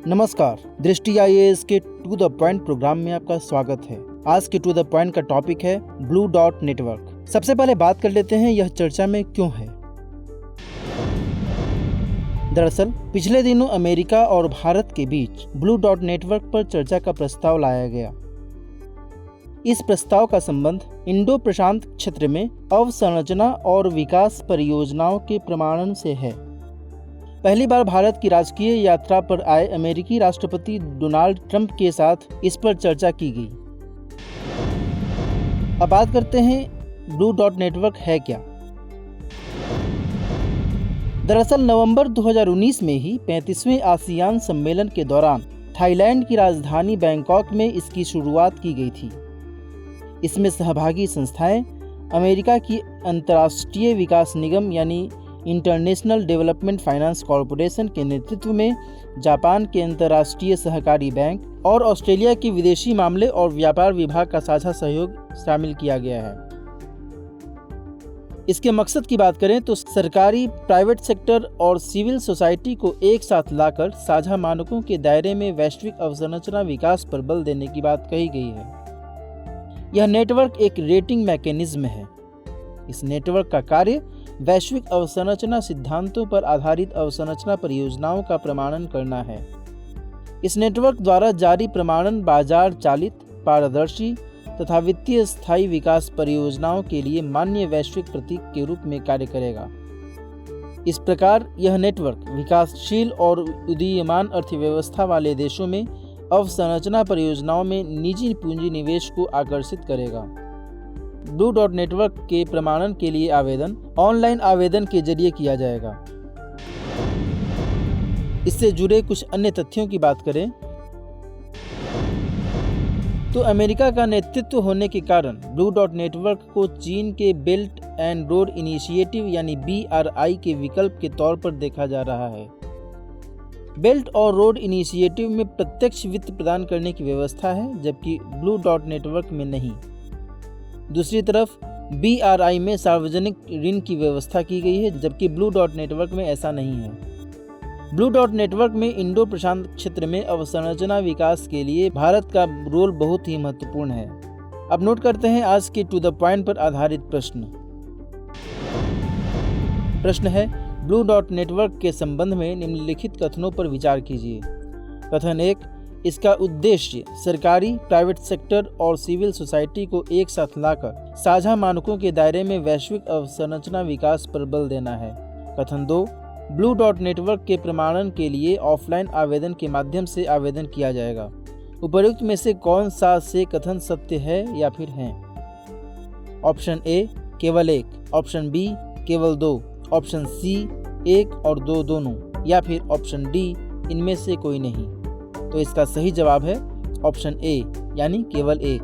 नमस्कार, दृष्टि आईएएस के टू द पॉइंट प्रोग्राम में आपका स्वागत है। आज के टू द पॉइंट का टॉपिक है ब्लू डॉट नेटवर्क। सबसे पहले बात कर लेते हैं यह चर्चा में क्यों है। दरअसल पिछले दिनों अमेरिका और भारत के बीच ब्लू डॉट नेटवर्क पर चर्चा का प्रस्ताव लाया गया। इस प्रस्ताव का संबंध इंडो प्रशांत क्षेत्र में अवसंरचना और विकास परियोजनाओं के प्रमाणन से है। पहली बार भारत की राजकीय यात्रा पर आए अमेरिकी राष्ट्रपति डोनाल्ड ट्रंप के साथ इस पर चर्चा की गई। अब बात करते हैं ब्लू डॉट नेटवर्क है क्या। दरअसल नवंबर 2019 में ही 35वें आसियान सम्मेलन के दौरान थाईलैंड की राजधानी बैंकॉक में इसकी शुरुआत की गई थी। इसमें सहभागी संस्थाएं अमेरिका की अंतर्राष्ट्रीय विकास निगम यानी इंटरनेशनल डेवलपमेंट फाइनेंस कॉरपोरेशन के नेतृत्व में जापान के अंतर्राष्ट्रीय सहकारी बैंक और ऑस्ट्रेलिया के विदेशी मामले और व्यापार विभाग का साझा सहयोग शामिल किया गया है। इसके मकसद की बात करें तो सरकारी, प्राइवेट सेक्टर और सिविल सोसाइटी को एक साथ लाकर साझा मानकों के दायरे में वैश्विक अवसंरचना विकास पर बल देने की बात कही गई है। यह नेटवर्क एक रेटिंग मैकेनिज्म है। इस नेटवर्क का कार्य वैश्विक अवसंरचना सिद्धांतों पर आधारित अवसंरचना परियोजनाओं का प्रमाणन करना है। इस नेटवर्क द्वारा जारी प्रमाणन बाजार चालित, पारदर्शी तथा वित्तीय स्थायी विकास परियोजनाओं के लिए मान्य वैश्विक प्रतीक के रूप में कार्य करेगा। इस प्रकार यह नेटवर्क विकासशील और उदीयमान अर्थव्यवस्था वाले देशों में अवसंरचना परियोजनाओं में निजी पूंजी निवेश को आकर्षित करेगा। ब्लू डॉट नेटवर्क के प्रमाणन के लिए आवेदन ऑनलाइन आवेदन के जरिए किया जाएगा। इससे जुड़े कुछ अन्य तथ्यों की बात करें तो अमेरिका का नेतृत्व होने के कारण ब्लू डॉट नेटवर्क को चीन के बेल्ट एंड रोड इनिशिएटिव यानी BRI के विकल्प के तौर पर देखा जा रहा है। बेल्ट और रोड इनिशिएटिव में प्रत्यक्ष वित्त प्रदान करने की व्यवस्था है, जबकि ब्लू डॉट नेटवर्क में नहीं। दूसरी तरफ BRI में सार्वजनिक ऋण की व्यवस्था की गई है, जबकि ब्लू डॉट नेटवर्क में ऐसा नहीं है। ब्लू डॉट नेटवर्क में इंडो प्रशांत क्षेत्र में अवसंरचना विकास के लिए भारत का रोल बहुत ही महत्वपूर्ण है। अब नोट करते हैं आज के टू द पॉइंट पर आधारित प्रश्न है ब्लू डॉट नेटवर्क के संबंध में निम्नलिखित कथनों पर विचार कीजिए। कथन 1, इसका उद्देश्य सरकारी, प्राइवेट सेक्टर और सिविल सोसाइटी को एक साथ लाकर साझा मानकों के दायरे में वैश्विक अवसंरचना विकास पर बल देना है। कथन 2, ब्लू डॉट नेटवर्क के प्रमाणन के लिए ऑफलाइन आवेदन के माध्यम से आवेदन किया जाएगा। उपर्युक्त में से कौन सा से कथन सत्य है या फिर हैं? ऑप्शन ए केवल 1, ऑप्शन बी केवल 2, ऑप्शन सी 1 और 2 दोनों, या फिर ऑप्शन डी इनमें से कोई नहीं। तो इसका सही जवाब है ऑप्शन ए यानी केवल 1।